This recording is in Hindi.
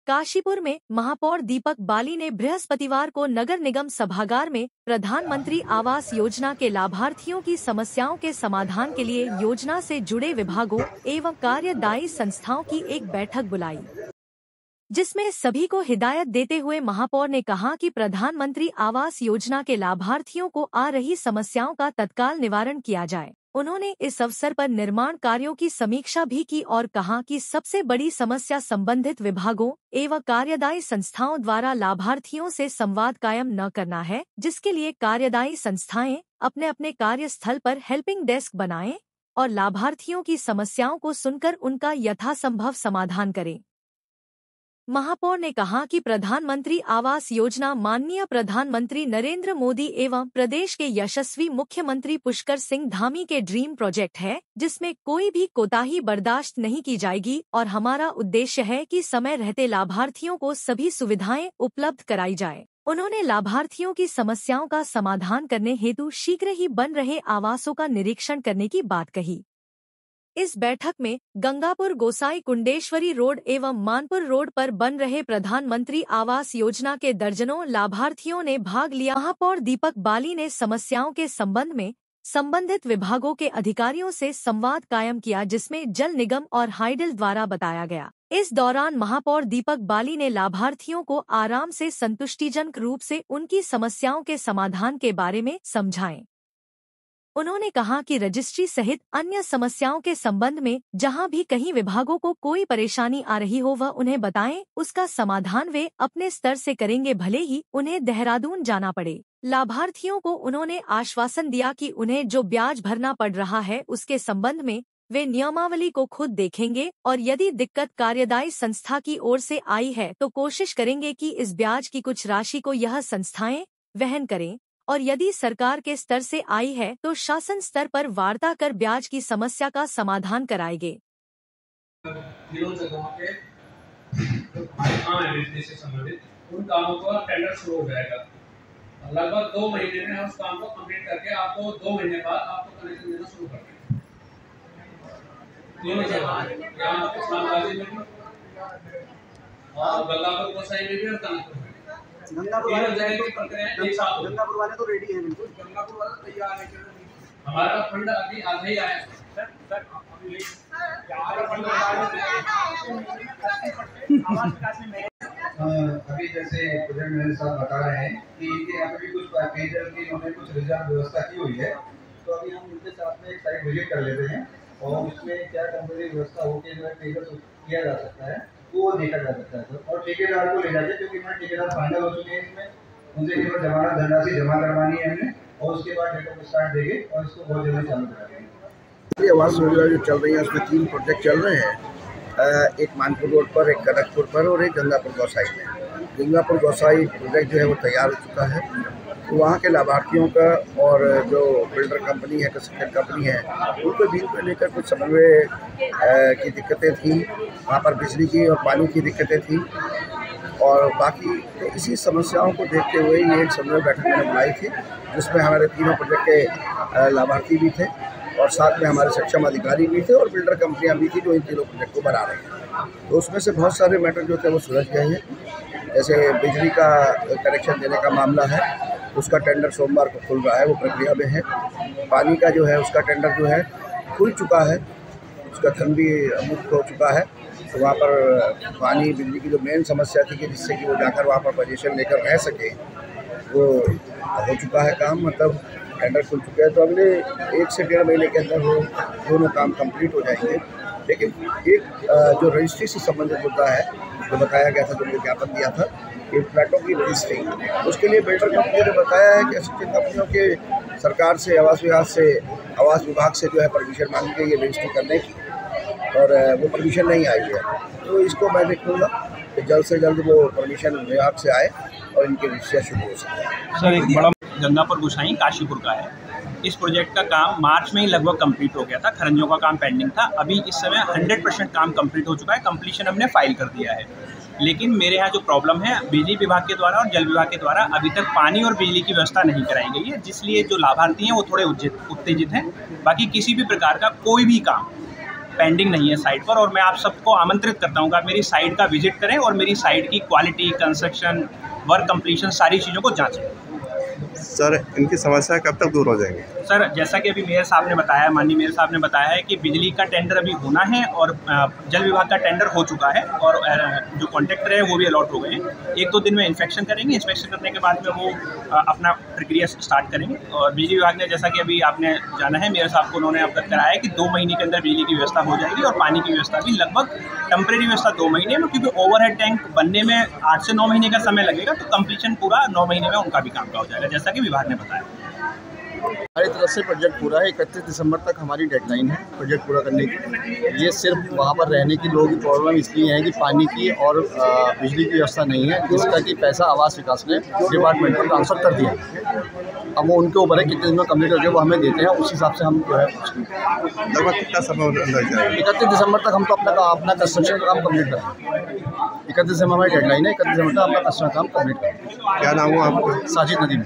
काशीपुर में महापौर दीपक बाली ने बृहस्पतिवार को नगर निगम सभागार में प्रधानमंत्री आवास योजना के लाभार्थियों की समस्याओं के समाधान के लिए योजना से जुड़े विभागों एवं कार्यदायी संस्थाओं की एक बैठक बुलाई, जिसमें सभी को हिदायत देते हुए महापौर ने कहा कि प्रधानमंत्री आवास योजना के लाभार्थियों को आ रही समस्याओं का तत्काल निवारण किया जाए। उन्होंने इस अवसर पर निर्माण कार्यों की समीक्षा भी की और कहा कि सबसे बड़ी समस्या संबंधित विभागों एवं कार्यदायी संस्थाओं द्वारा लाभार्थियों से संवाद कायम न करना है, जिसके लिए कार्यदायी संस्थाएं अपने अपने कार्यस्थल पर हेल्पिंग डेस्क बनाएं और लाभार्थियों की समस्याओं को सुनकर उनका यथासंभव समाधान करें। महापौर ने कहा कि प्रधानमंत्री आवास योजना माननीय प्रधानमंत्री नरेंद्र मोदी एवं प्रदेश के यशस्वी मुख्यमंत्री पुष्कर सिंह धामी के ड्रीम प्रोजेक्ट है, जिसमें कोई भी कोताही बर्दाश्त नहीं की जाएगी और हमारा उद्देश्य है कि समय रहते लाभार्थियों को सभी सुविधाएं उपलब्ध कराई जाए। उन्होंने लाभार्थियों की समस्याओं का समाधान करने हेतु शीघ्र ही बन रहे आवासों का निरीक्षण करने की बात कही। इस बैठक में गंगापुर गोसाई कुंडेश्वरी रोड एवं मानपुर रोड पर बन रहे प्रधानमंत्री आवास योजना के दर्जनों लाभार्थियों ने भाग लिया। महापौर दीपक बाली ने समस्याओं के संबंध में संबंधित विभागों के अधिकारियों से संवाद कायम किया, जिसमें जल निगम और हाइडल द्वारा बताया गया। इस दौरान महापौर दीपक बाली ने लाभार्थियों को आराम से संतुष्टिजनक रूप से उनकी समस्याओं के समाधान के बारे में समझाएं। उन्होंने कहा कि रजिस्ट्री सहित अन्य समस्याओं के संबंध में जहां भी कहीं विभागों को कोई परेशानी आ रही हो वह उन्हें बताएं, उसका समाधान वे अपने स्तर से करेंगे, भले ही उन्हें देहरादून जाना पड़े। लाभार्थियों को उन्होंने आश्वासन दिया कि उन्हें जो ब्याज भरना पड़ रहा है उसके संबंध में वे नियमावली को खुद देखेंगे और यदि दिक्कत कार्यदायी संस्था की ओर से आई है तो कोशिश करेंगे कि इस ब्याज की कुछ राशि को यह संस्थाएं वहन करें और यदि सरकार के स्तर से आई है तो शासन स्तर पर वार्ता कर ब्याज की समस्या का समाधान कराएंगे। तीनों जगहों के से संबंधित उन कामों का टेंडर शुरू हो जाएगा। लगभग 2 महीने में हम उस काम को कंप्लीट करके आपको 2 महीने बाद आपको कनेक्शन देना शुरू कर देंगे। तीनों जगह और गंगापुर गोसाई में भी और कानपुर में गंगापुर वाले तो रेडी है, बिल्कुल गंगापुर वाला तैयार है। हमारा फंड अभी आधा ही आया सर। अभी जैसे प्रेसिडेंट मेरे साथ बता रहे हैं कि यहाँ पे भी कुछ पेयजल की उन्होंने कुछ रिजर्व व्यवस्था की हुई है, तो अभी हम उनके साथ में एक साइड विजिट कर लेते हैं और उसमें क्या टेम्परेरी व्यवस्था होकर जो है पेयजल किया जा सकता है वो देखा जा सकता है सर। और ठेकेदार को ले जाते, क्योंकि हमारे ठेकेदार फाइनल हो चुके हैं, इसमें उनसे केवल जमानत धनराशि जमा करवानी है हमने और उसके बाद डेट ऑफ स्टार्ट देंगे और इसको बहुत जल्दी चालू करा देंगे। आवास योजना जो चल रही है उसमें 3 प्रोजेक्ट चल रहे हैं, एक मानपुर रोड पर, एक कनकपुर पर और एक गंगापुर गौसाई में। गंगापुर गौसाई प्रोजेक्ट जो है वो तैयार हो चुका है, तो वहाँ के लाभार्थियों का और जो बिल्डर कंपनी है, कंस्ट्रक्शन कंपनी है, उनको बीच में लेकर कुछ समन्वय की दिक्कतें थी, वहाँ पर बिजली की और पानी की दिक्कतें थी और बाकी तो इसी समस्याओं को देखते हुए ये एक समन्वय बैठक मैंने बुलाई थी, जिसमें हमारे तीनों प्रोजेक्ट के लाभार्थी भी थे और साथ में हमारे सक्षम अधिकारी भी थे और बिल्डर कंपनियाँ भी थी जो इन तीनों प्रोजेक्ट को बना रही हैं। तो उसमें से बहुत सारे मैटर जो थे वो सुलझ गए हैं। जैसे बिजली का कनेक्शन देने का मामला है, उसका टेंडर सोमवार को खुल रहा है, वो प्रक्रिया में है। पानी का जो है उसका टेंडर जो है खुल चुका है, उसका धन भी मुक्त हो चुका है। तो वहाँ पर पानी बिजली की जो मेन समस्या थी कि जिससे कि वो जाकर वहाँ पर पोजीशन लेकर रह सके, वो हो चुका है काम, मतलब टेंडर खुल चुका है। तो अगले 1 से 1.5 महीने के अंदर वो दोनों काम कंप्लीट हो जाएंगे। लेकिन एक जो रजिस्ट्री से संबंधित मुद्दा है, जो बताया गया था, जो विज्ञापन दिया था कि फ्लैटों की रजिस्ट्री, उसके लिए बिल्डर कंपनी ने बताया है कि असिस्टेंट कंपनियों के सरकार से, आवास विभाग से जो है परमिशन मांगी गई है रजिस्ट्री करने की और वो परमिशन नहीं आई है। तो इसको मैं देखूँगा कि जल्द से जल्द वो परमिशन विभाग से आए और इनकी रजिस्ट्री शुरू हो सके। सर, एक बड़ा गंगापुर गोसाई काशीपुर का है। इस प्रोजेक्ट का काम मार्च में ही लगभग कंप्लीट हो गया था, खरंजों का काम पेंडिंग था। अभी इस समय 100% काम कंप्लीट हो चुका है, कंप्लीशन हमने फाइल कर दिया है। लेकिन मेरे यहाँ जो प्रॉब्लम है, बिजली विभाग के द्वारा और जल विभाग के द्वारा अभी तक पानी और बिजली की व्यवस्था नहीं कराई गई है, जिसलिए जो लाभार्थी हैं वो थोड़े उत्तेजित हैं। बाकी किसी भी प्रकार का कोई भी काम पेंडिंग नहीं है साइट पर। और मैं आप सबको आमंत्रित करता हूँ कि आप मेरी साइट का विजिट करें और मेरी साइट की क्वालिटी, कंस्ट्रक्शन, वर्क कंप्लीशन, सारी चीज़ों को जांचें। सर, इनकी समस्या कब तक दूर हो जाएंगी? सर, जैसा कि अभी मेयर साहब ने बताया, माननीय मेयर साहब ने बताया है कि बिजली का टेंडर अभी होना है और जल विभाग का टेंडर हो चुका है और जो कॉन्ट्रैक्टर है वो भी अलॉट हो गए हैं। 1-2 दिन में इंस्पेक्शन करेंगे, इंस्पेक्शन करने के बाद में वो अपना प्रक्रिया स्टार्ट करेंगे। और बिजली विभाग ने, जैसा कि अभी आपने जाना है, मेयर साहब को उन्होंने अवगत कराया है कि 2 महीने के अंदर बिजली की व्यवस्था हो जाएगी और पानी की व्यवस्था भी लगभग टेम्परेरी व्यवस्था 2 महीने में, क्योंकि ओवरहेड टैंक बनने में 8 से 9 महीने का समय लगेगा, तो कंप्लीशन पूरा 9 महीने में उनका भी काम का हो जाएगा, जैसा कि विभाग ने बताया। हमारी तरफ से प्रोजेक्ट पूरा है। 31 दिसंबर तक हमारी डेडलाइन है प्रोजेक्ट पूरा करने की। ये सिर्फ वहाँ पर रहने की लोगों की प्रॉब्लम इसलिए है कि पानी की और बिजली की व्यवस्था नहीं है, जिसका कि पैसा आवास विकास ने डिपार्टमेंट को ट्रांसफ़र कर दिया। अब वो उनके ऊपर है, कितने दिन में कम्प्लीट करके वो हमें देते हैं, उस हिसाब से हम जो है लगभग कितना समय लग जाएगा? 31 दिसंबर तक हम तो अपना कंस्ट्रक्शन का काम कम्प्लीट करेंगे। 31 दिसंबर हमारी डेडलाइन है, 31 दिसंबर तक अपना कंस्ट्रक्शन काम कम्प्लीट करेंगे। क्या नाम हुआ आपका? साजिद नदीम।